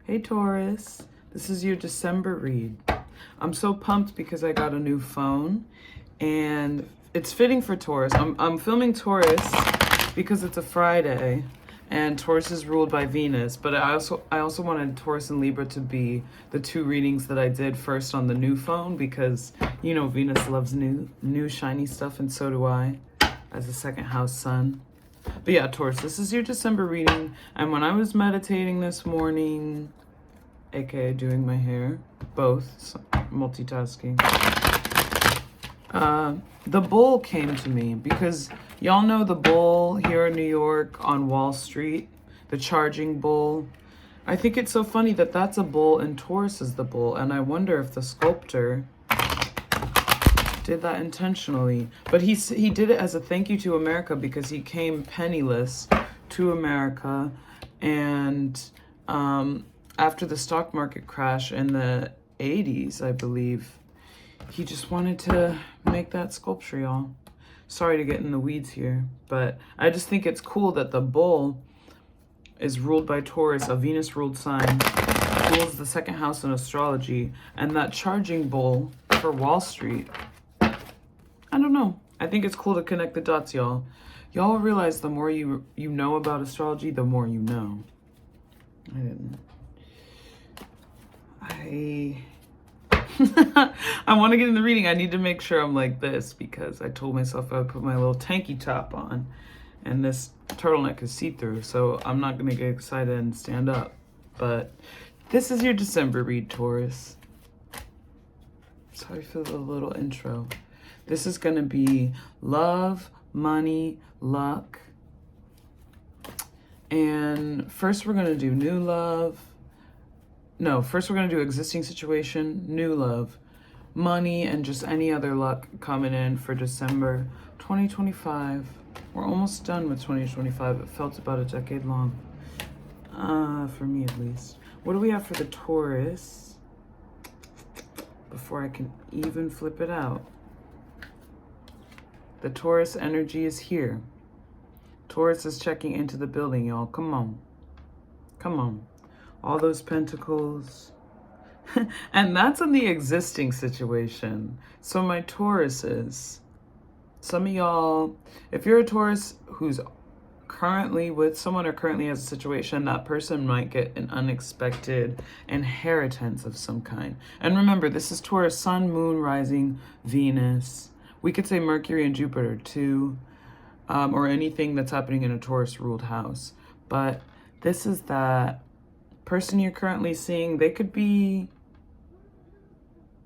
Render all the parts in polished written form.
Hey Taurus, this is your December read. I'm so pumped because I got a new phone and it's fitting for Taurus. I'm filming Taurus because it's a Friday and Taurus is ruled by Venus, but I also wanted Taurus and Libra to be the two readings that I did first on the new phone because, you know, Venus loves new shiny stuff, and so do I as a second house sun. But yeah, Taurus, this is your December reading. And when I was meditating this morning, aka doing my hair, both, so multitasking, the bull came to me because y'all know the bull here in New York on Wall Street, the charging bull. I think it's so funny that that's a bull and Taurus is the bull. And I wonder if the sculptor did that intentionally, but he did it as a thank you to America because he came penniless to America, and after the stock market crash in the 80s, I believe, he just wanted to make that sculpture, y'all. Sorry to get in the weeds here, but I just think it's cool that the bull is ruled by Taurus, a Venus ruled sign, rules the second house in astrology, and that charging bull for Wall Street, I don't know. I think it's cool to connect the dots, y'all. Y'all realize the more you know about astrology, the more you know. I want to get in the reading. I need to make sure I'm like this because I told myself I would put my little tanky top on and this turtleneck is see-through, so I'm not going to get excited and stand up. But this is your December read, Taurus. Sorry for the little intro. This is going to be love, money, luck. And first we're going to do new love. No, first we're going to do existing situation, new love, money, and just any other luck coming in for December 2025. We're almost done with 2025. It felt about a decade long. For me at least. What do we have for the Taurus? Before I can even flip it out. The Taurus energy is here. Taurus is checking into the building, y'all. Come on. Come on. All those pentacles. And that's in the existing situation. So my Tauruses, some of y'all, if you're a Taurus who's currently with someone or currently has a situation, that person might get an unexpected inheritance of some kind. And remember, this is Taurus, sun, moon, rising, Venus. We could say Mercury and Jupiter too, or anything that's happening in a Taurus ruled house. But this is that person you're currently seeing. They could be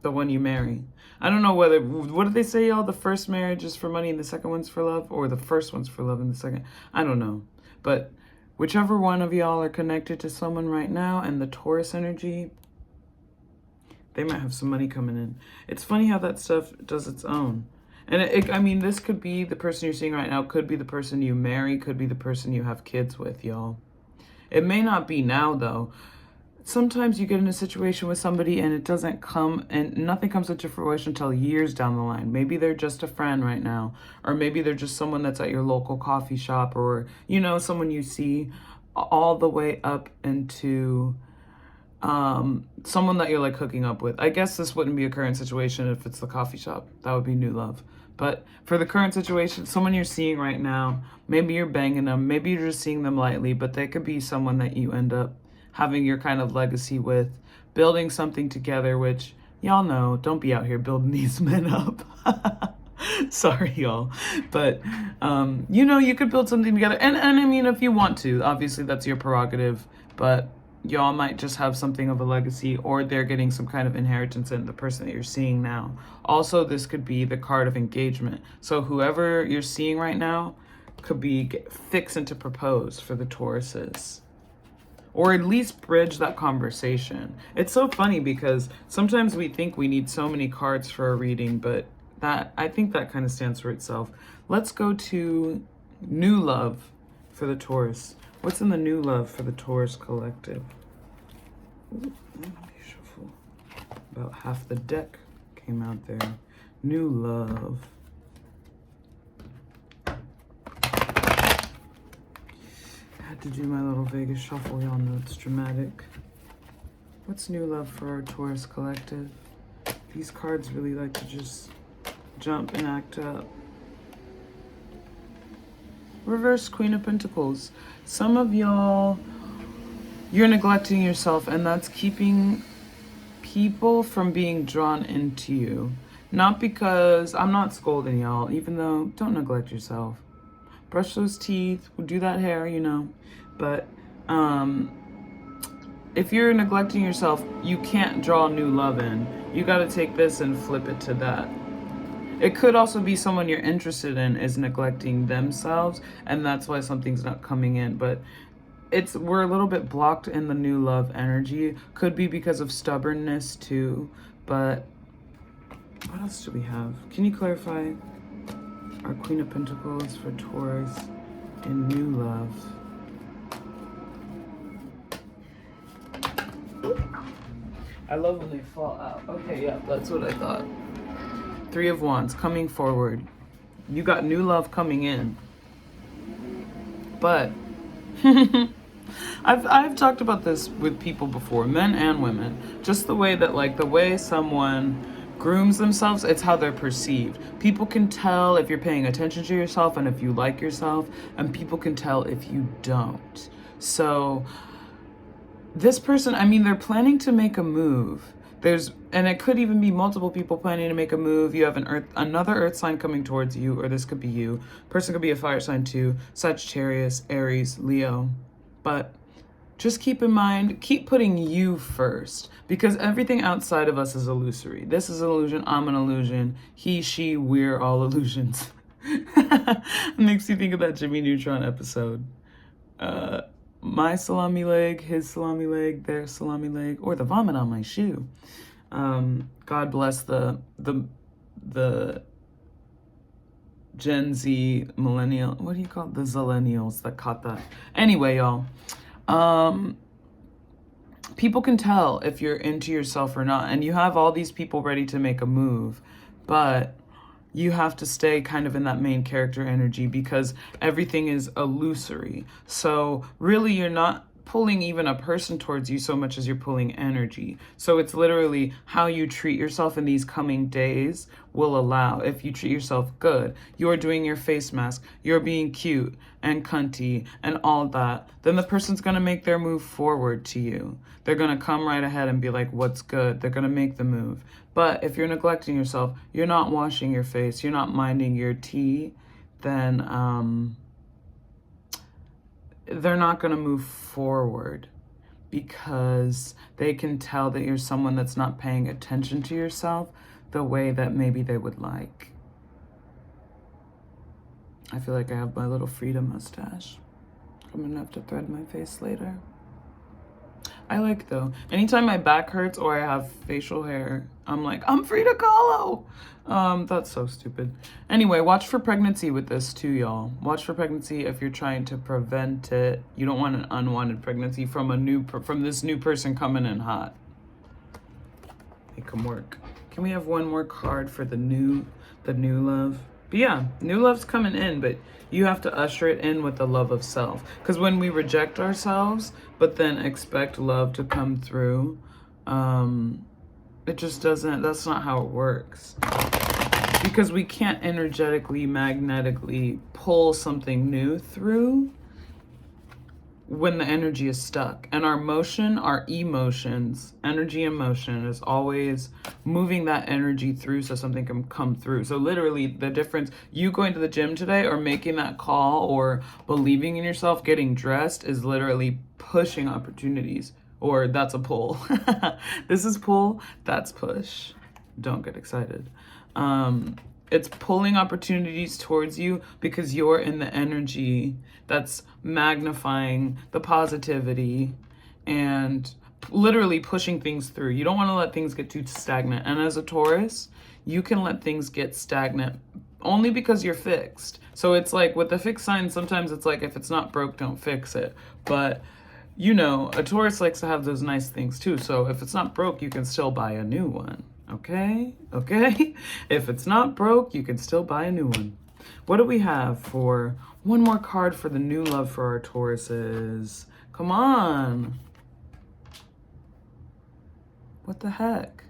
the one you marry. I don't know what do they say, y'all? The first marriage is for money and the second one's for love, or the first one's for love and the second. I don't know. But whichever one of y'all are connected to someone right now and the Taurus energy, they might have some money coming in. It's funny how that stuff does its own. And I mean, this could be the person you're seeing right now, could be the person you marry, could be the person you have kids with, y'all. It may not be now, though. Sometimes you get in a situation with somebody and it doesn't come, and nothing comes into fruition until years down the line. Maybe they're just a friend right now, or maybe they're just someone that's at your local coffee shop, or, you know, someone you see, all the way up into someone that you're like hooking up with. I guess this wouldn't be a current situation if it's the coffee shop. That would be new love. But for the current situation, someone you're seeing right now, maybe you're banging them, maybe you're just seeing them lightly, but they could be someone that you end up having your kind of legacy with, building something together, which y'all know, don't be out here building these men up. Sorry, y'all. But, you know, you could build something together. And I mean, if you want to, obviously that's your prerogative, but y'all might just have something of a legacy, or they're getting some kind of inheritance in the person that you're seeing now. Also, this could be the card of engagement. So whoever you're seeing right now could be fixing to propose for the Tauruses, or at least bridge that conversation. It's so funny because sometimes we think we need so many cards for a reading, but I think that kind of stands for itself. Let's go to new love for the Taurus. What's in the new love for the Taurus collective? Ooh, let me shuffle. About half the deck came out there. New love. I had to do my little Vegas shuffle. Y'all know it's dramatic. What's new love for our Taurus collective? These cards really like to just jump and act up. Reverse Queen of Pentacles. Some of y'all, you're neglecting yourself, and that's keeping people from being drawn into you. Not because, I'm not scolding y'all, even though, don't neglect yourself. Brush those teeth, do that hair, you know. But if you're neglecting yourself, you can't draw new love in. You got to take this and flip it to that. It could also be someone you're interested in is neglecting themselves, and that's why something's not coming in. But we're a little bit blocked in the new love energy. Could be because of stubbornness too. But what else do we have? Can you clarify our Queen of Pentacles for Taurus in new love? I love when they fall out. Okay, yeah, that's what I thought. Three of Wands coming forward. You got new love coming in. But I've talked about this with people before, men and women. Just the way that, like, the way someone grooms themselves, it's how they're perceived. People can tell if you're paying attention to yourself and if you like yourself, and people can tell if you don't. So this person, I mean, they're planning to make a move. And it could even be multiple people planning to make a move. You have another earth sign coming towards you, or this could be you. Person could be a fire sign too. Sagittarius, Aries, Leo. But just keep in mind, keep putting you first, because everything outside of us is illusory. This is an illusion. I'm an illusion. He, she, we're all illusions. It makes you think of that Jimmy Neutron episode. My salami leg, his salami leg, their salami leg, or the vomit on my shoe. God bless the Gen Z millennial, what do you call it? The zillennials that caught that. Anyway, y'all, people can tell if you're into yourself or not, and you have all these people ready to make a move, but you have to stay kind of in that main character energy because everything is illusory. So really, you're not pulling even a person towards you so much as you're pulling energy. So it's literally how you treat yourself in these coming days will allow. If you treat yourself good, you're doing your face mask, you're being cute and cunty and all that, then the person's going to make their move forward to you. They're going to come right ahead and be like, what's good? They're going to make the move. But if you're neglecting yourself, you're not washing your face, you're not minding your tea, then they're not going to move forward because they can tell that you're someone that's not paying attention to yourself the way that maybe they would like. I feel like I have my little freedom mustache. I'm going to have to thread my face later. I like, though, anytime my back hurts or I have facial hair, I'm like, I'm Frida Kahlo. That's so stupid. Anyway, watch for pregnancy with this too, y'all. Watch for pregnancy if you're trying to prevent it. You don't want an unwanted pregnancy from this new person coming in hot. It can work. Can we have one more card for the new love? But yeah, new love's coming in, but you have to usher it in with the love of self. Because when we reject ourselves, but then expect love to come through, it just doesn't, that's not how it works. Because we can't energetically, magnetically pull something new through when the energy is stuck. And our motion, our emotions, energy and motion is always moving that energy through so something can come through. So literally the difference, you going to the gym today or making that call or believing in yourself, getting dressed, is literally pushing opportunities. Or that's a pull. This is pull, that's push. Don't get excited. It's pulling opportunities towards you because you're in the energy that's magnifying the positivity and literally pushing things through. You don't want to let things get too stagnant. And as a Taurus, you can let things get stagnant only because you're fixed. So it's like with the fixed sign, sometimes it's like if it's not broke, don't fix it. But you know, a Taurus likes to have those nice things too. So if it's not broke, you can still buy a new one. Okay? Okay? If it's not broke, you can still buy a new one. What do we have for one more card for the new love for our Tauruses? Come on. What the heck?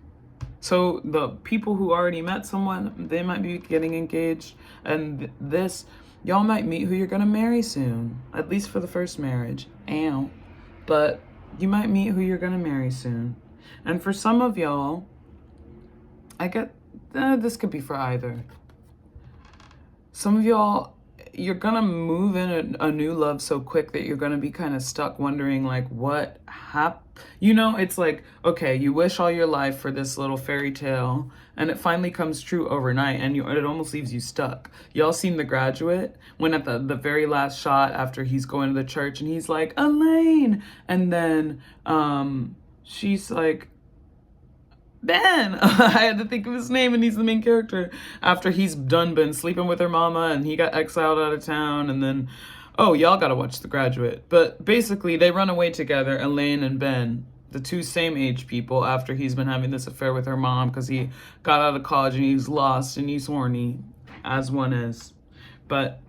So the people who already met someone, they might be getting engaged. And this, y'all might meet who you're going to marry soon. At least for the first marriage. Ow. But you might meet who you're going to marry soon. And for some of y'all, I get, this could be for either. Some of y'all, you're gonna move in a new love so quick that you're gonna be kind of stuck wondering like what happened. You know, it's like, okay, you wish all your life for this little fairy tale and it finally comes true overnight and it almost leaves you stuck. Y'all seen The Graduate? When at the very last shot after he's going to the church and he's like, Elaine! And then she's like, Ben! I had to think of his name and he's the main character. After he's been sleeping with her mama and he got exiled out of town and then, oh, y'all gotta watch The Graduate. But basically they run away together, Elaine and Ben, the two same age people, after he's been having this affair with her mom because he got out of college and he's lost and he's horny, as one is. But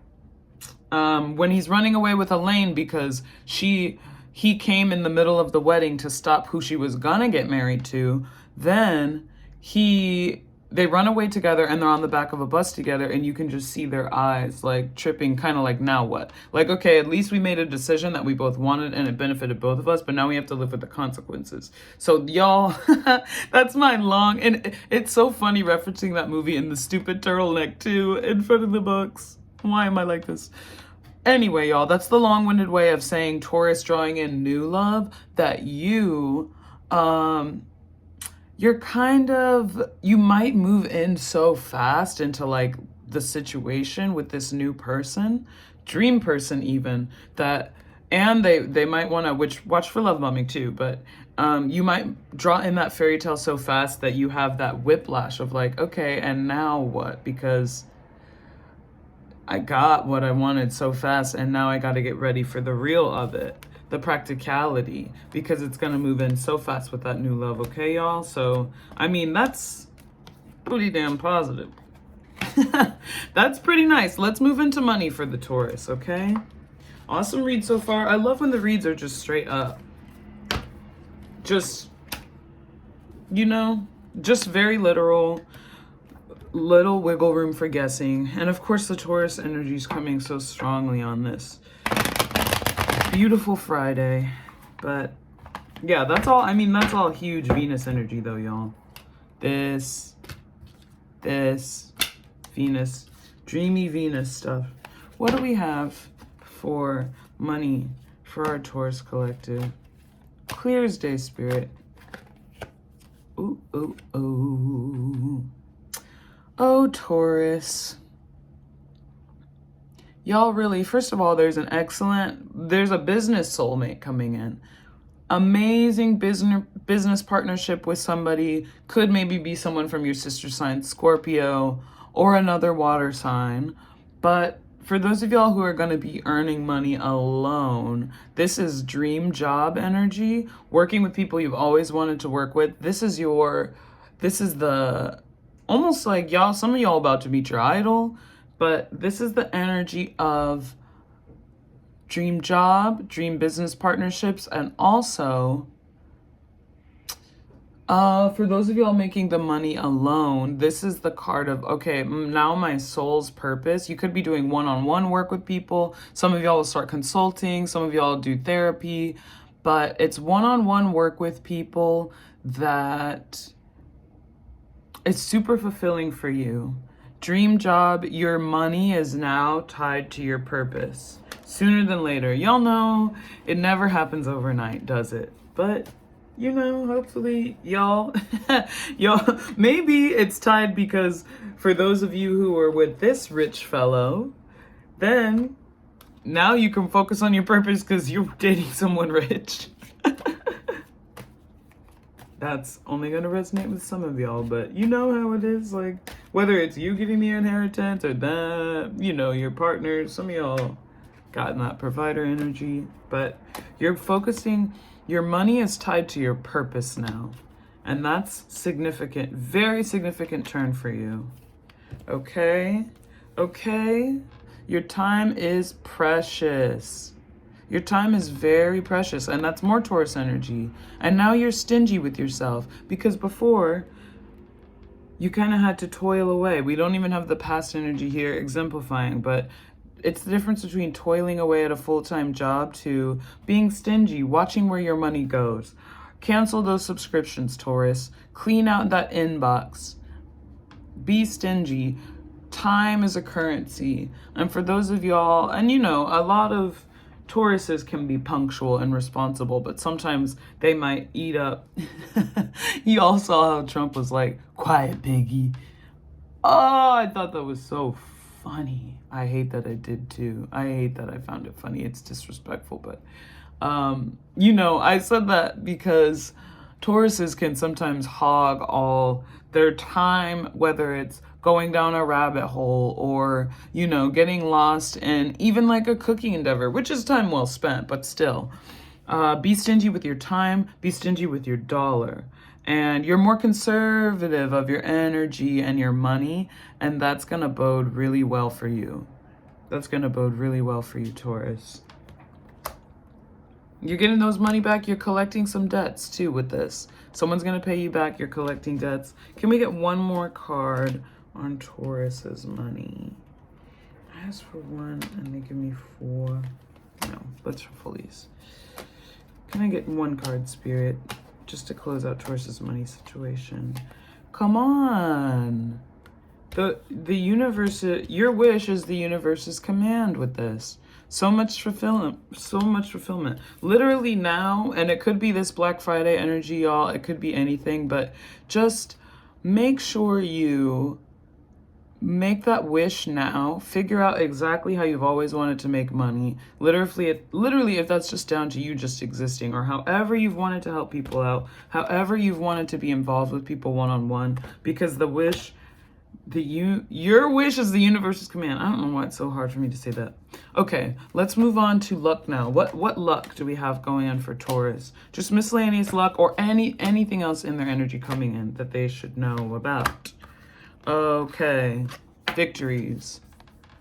when he's running away with Elaine because he came in the middle of the wedding to stop who she was gonna get married to, then they run away together and they're on the back of a bus together and you can just see their eyes like tripping, kind of like, now what? Like, okay, at least we made a decision that we both wanted and it benefited both of us, but now we have to live with the consequences. So y'all, that's my long, and it's so funny referencing that movie in the stupid turtleneck too, in front of the books. Why am I like this? Anyway, y'all, that's the long-winded way of saying Taurus drawing in new love, that you you're kind of, you might move in so fast into like the situation with this new person, dream person even, that, and they might want to, which watch for love bombing too, but you might draw in that fairy tale so fast that you have that whiplash of like, okay, and now what? Because I got what I wanted so fast and now I got to get ready for the real of it. The practicality, because it's gonna move in so fast with that new love, okay, y'all? So, I mean, that's pretty damn positive. That's pretty nice. Let's move into money for the Taurus, okay? Awesome read so far. I love when the reads are just straight up. Just, you know, just very literal, little wiggle room for guessing. And of course, the Taurus energy is coming so strongly on this beautiful Friday. But yeah, that's all. I mean, that's all huge Venus energy though, y'all. This Venus, dreamy Venus stuff. What do we have for money for our Taurus collective? Clear as day, Spirit. Ooh, ooh, ooh. Oh, Taurus. Y'all really, first of all, there's a business soulmate coming in. Amazing business partnership with somebody. Could maybe be someone from your sister sign, Scorpio, or another water sign. But for those of y'all who are going to be earning money alone, this is dream job energy. Working with people you've always wanted to work with. This is the, almost like y'all, some of y'all about to meet your idol. But this is the energy of dream job, dream business partnerships, and also, for those of y'all making the money alone, this is the card of, okay, now my soul's purpose. You could be doing one-on-one work with people. Some of y'all will start consulting. Some of y'all do therapy. But it's one-on-one work with people that is super fulfilling for you. Dream job, your money is now tied to your purpose. Sooner than later. Y'all know it never happens overnight, does it? But, you know, hopefully y'all, maybe it's tied because for those of you who are with this rich fellow, then now you can focus on your purpose because you're dating someone rich. That's only going to resonate with some of y'all, but you know how it is, like, whether it's you getting the inheritance or that, you know, your partner, some of y'all got that provider energy, but you're focusing, your money is tied to your purpose now, and that's significant, very significant turn for you, okay? Okay? Your time is precious. Your time is very precious, and that's more Taurus energy. And now you're stingy with yourself because before you kind of had to toil away. We don't even have the past energy here exemplifying, but it's the difference between toiling away at a full-time job to being stingy, watching where your money goes. Cancel those subscriptions, Taurus. Clean out that inbox. Be stingy. Time is a currency. And for those of y'all, and you know, a lot of Tauruses can be punctual and responsible, but sometimes they might eat up. Y'all saw how Trump was like, quiet, piggy. Oh, I thought that was so funny. I hate that I did too. I hate that I found it funny. It's disrespectful, but you know, I said that because Tauruses can sometimes hog all their time, whether it's going down a rabbit hole or, you know, getting lost in even like a cooking endeavor, which is time well spent, but still. Be stingy with your time, be stingy with your dollar. And you're more conservative of your energy and your money, and that's gonna bode really well for you. That's gonna bode really well for you, Taurus. You're getting those money back. You're collecting some debts too with this. Someone's going to pay you back. You're collecting debts. Can we get one more card on Taurus's money? I asked for one and they give me 4. No, let's shuffle these. Can I get one card, Spirit, just to close out Taurus's money situation? Come on. The universe, your wish is the universe's command with this. So much fulfillment. Literally now, and it could be this Black Friday energy, y'all. It could be anything, but just make sure you make that wish now. Figure out exactly how you've always wanted to make money. Literally, if that's just down to you just existing, or however you've wanted to help people out, however you've wanted to be involved with people one-on-one, because the wish... your wish is the universe's command. I don't know why it's so hard for me to say that. Okay, let's move on to luck now. What luck do we have going on for Taurus? Just miscellaneous luck or anything else in their energy coming in that they should know about. Okay, victories.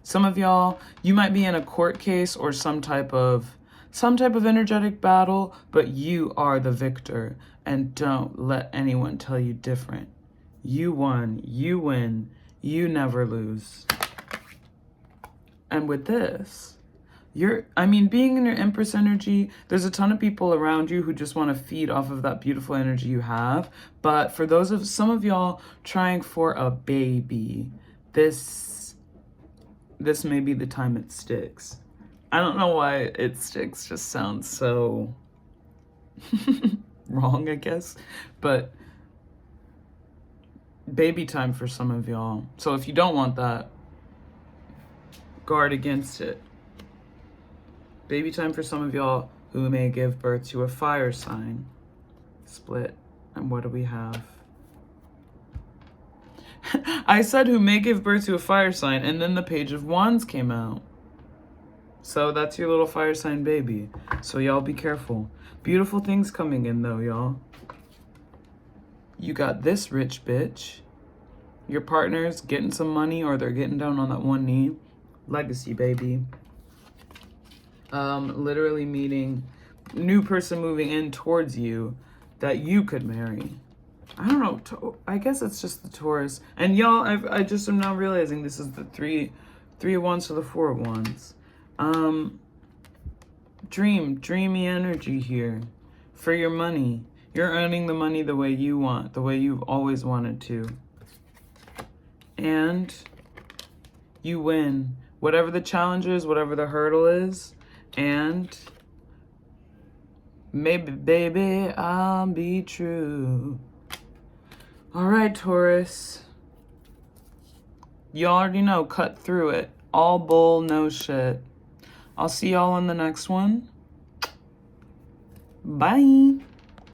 Some of y'all, you might be in a court case or some type of energetic battle, but you are the victor, and don't let anyone tell you different. You won, you win, you never lose. And with this, being in your Empress energy, there's a ton of people around you who just want to feed off of that beautiful energy you have. But for some of y'all trying for a baby, this may be the time it sticks. I don't know why it sticks, just sounds so wrong, I guess. But baby time for some of y'all. So if you don't want that, guard against it. Baby time for some of y'all who may give birth to a fire sign. Split. And what do we have? I said who may give birth to a fire sign, and then the Page of Wands came out. So that's your little fire sign baby. So y'all be careful. Beautiful things coming in though, y'all. You got this rich bitch. Your partner's getting some money, or they're getting down on that one knee. Legacy, baby. Literally meeting new person moving in towards you that you could marry. I don't know. I guess it's just the Taurus. And y'all, I just am now realizing this is the 3 of Wands to the 4 of Wands. Dreamy energy here for your money. You're earning the money the way you want, the way you've always wanted to. And you win. Whatever the challenge is, whatever the hurdle is, and maybe, baby, I'll be true. All right, Taurus. You already know, cut through it. All bull, no shit. I'll see y'all on the next one. Bye.